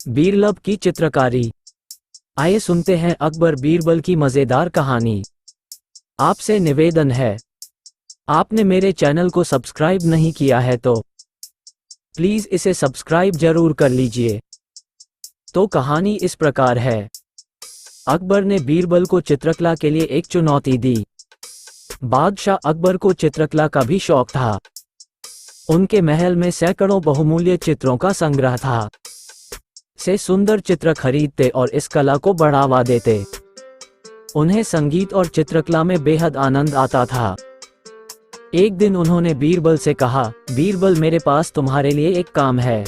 बीरबल की चित्रकारी। आइए सुनते हैं अकबर बीरबल की मज़ेदार कहानी। आपसे निवेदन है, आपने मेरे चैनल को सब्सक्राइब नहीं किया है तो प्लीज़ इसे सब्सक्राइब जरूर कर लीजिए। तो कहानी इस प्रकार है। अकबर ने बीरबल को चित्रकला के लिए एक चुनौती दी। बादशाह अकबर को चित्रकला का भी शौक था। उनके महल में सैकड़ों बहुमूल्य चित्रों का संग्रह था। से सुंदर चित्र खरीदते और इस कला को बढ़ावा देते। उन्हें संगीत और चित्रकला में बेहद आनंद आता था। एक दिन उन्होंने बीरबल से कहा, बीरबल, मेरे पास तुम्हारे लिए एक काम है।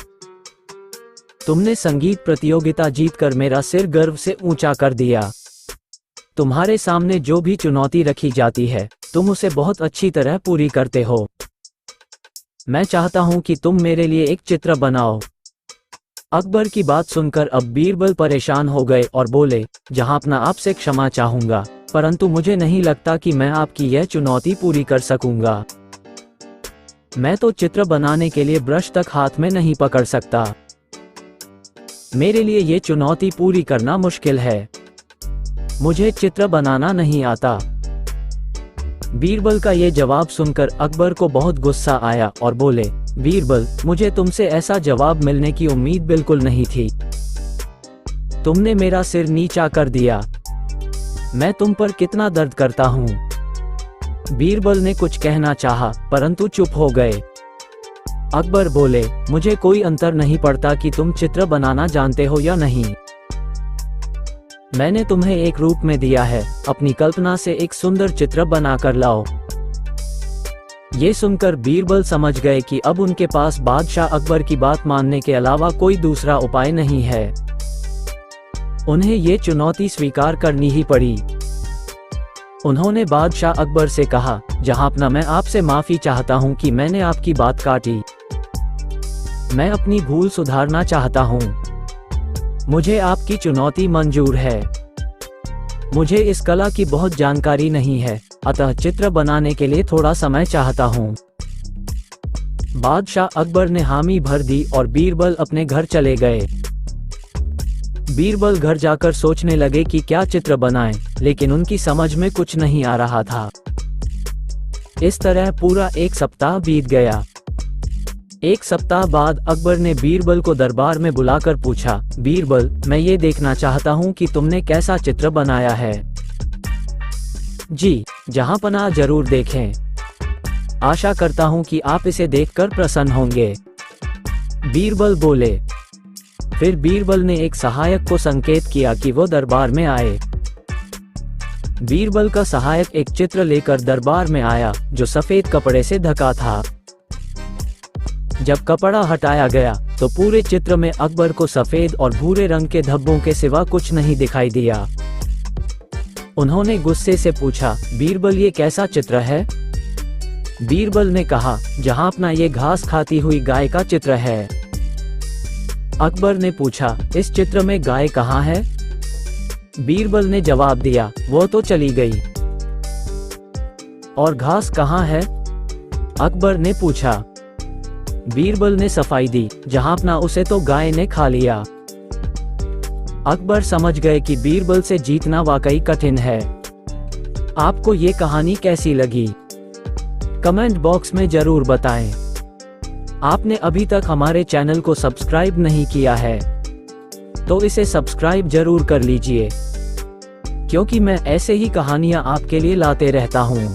तुमने संगीत प्रतियोगिता जीतकर मेरा सिर गर्व से ऊंचा कर दिया। तुम्हारे सामने जो भी चुनौती रखी जाती है, तुम उसे बहुत अच्छी तरह पूरी करते हो। मैं चाहता हूं कि तुम मेरे लिए एक चित्र बनाओ। अकबर की बात सुनकर अब बीरबल परेशान हो गए और बोले, जहांपना, आपसे क्षमा चाहूंगा, परंतु मुझे नहीं लगता कि मैं आपकी यह चुनौती पूरी कर सकूंगा। मैं तो चित्र बनाने के लिए ब्रश तक हाथ में नहीं पकड़ सकता। मेरे लिए ये चुनौती पूरी करना मुश्किल है। मुझे चित्र बनाना नहीं आता। बीरबल का ये जवाब सुनकर अकबर को बहुत गुस्सा आया और बोले, बीरबल, मुझे तुमसे ऐसा जवाब मिलने की उम्मीद बिल्कुल नहीं थी। तुमने मेरा सिर नीचा कर दिया। मैं तुम पर कितना दर्द करता हूँ। बीरबल ने कुछ कहना चाहा, परंतु चुप हो गए। अकबर बोले, मुझे कोई अंतर नहीं पड़ता कि तुम चित्र बनाना जानते हो या नहीं। मैंने तुम्हें एक रूप में दिया है, अपनी कल्पना से एक सुंदर चित्र बनाकर लाओ। ये सुनकर बीरबल समझ गए कि अब उनके पास बादशाह अकबर की बात मानने के अलावा कोई दूसरा उपाय नहीं है। उन्हें ये चुनौती स्वीकार करनी ही पड़ी। उन्होंने बादशाह अकबर से कहा, जहांपना, मैं आपसे माफी चाहता हूं कि मैंने आपकी बात काटी। मैं अपनी भूल सुधारना चाहता हूं। मुझे आपकी चुनौती मंजूर है। मुझे इस कला की बहुत जानकारी नहीं है, अतः चित्र बनाने के लिए थोड़ा समय चाहता हूँ। बादशाह अकबर ने हामी भर दी और बीरबल अपने घर चले गए। बीरबल घर जाकर सोचने लगे कि क्या चित्र बनाएं, लेकिन उनकी समझ में कुछ नहीं आ रहा था। इस तरह पूरा एक सप्ताह बीत गया। एक सप्ताह बाद अकबर ने बीरबल को दरबार में बुलाकर पूछा, बीरबल, मैं ये देखना चाहता हूँ कि तुमने कैसा चित्र बनाया है। जी, जहांपना, जरूर देखें। आशा करता हूँ कि आप इसे देखकर प्रसन्न होंगे। बीरबल बोले। फिर बीरबल ने एक सहायक को संकेत किया कि वो दरबार में आए। बीरबल का सहायक एक चित्र लेकर दरबार में आया, जो सफेद कपड़े से ढका था। जब कपड़ा हटाया गया तो पूरे चित्र में अकबर को सफेद और भूरे रंग के धब्बों के सिवा कुछ नहीं दिखाई दिया। उन्होंने गुस्से से पूछा, बीरबल, ये कैसा चित्र है? बीरबल ने कहा, जहांपना, ये घास खाती हुई गाय का चित्र है। अकबर ने पूछा, इस चित्र में गाय कहाँ है? बीरबल ने जवाब दिया, वो तो चली गई। और घास कहाँ है? अकबर ने पूछा। बीरबल ने सफाई दी, जहांपना, उसे तो गाय ने खा लिया। अकबर समझ गए कि बीरबल से जीतना वाकई कठिन है। आपको ये कहानी कैसी लगी? कमेंट बॉक्स में जरूर बताएं। आपने अभी तक हमारे चैनल को सब्सक्राइब नहीं किया है तो इसे सब्सक्राइब जरूर कर लीजिए, क्योंकि मैं ऐसे ही कहानियां आपके लिए लाते रहता हूं।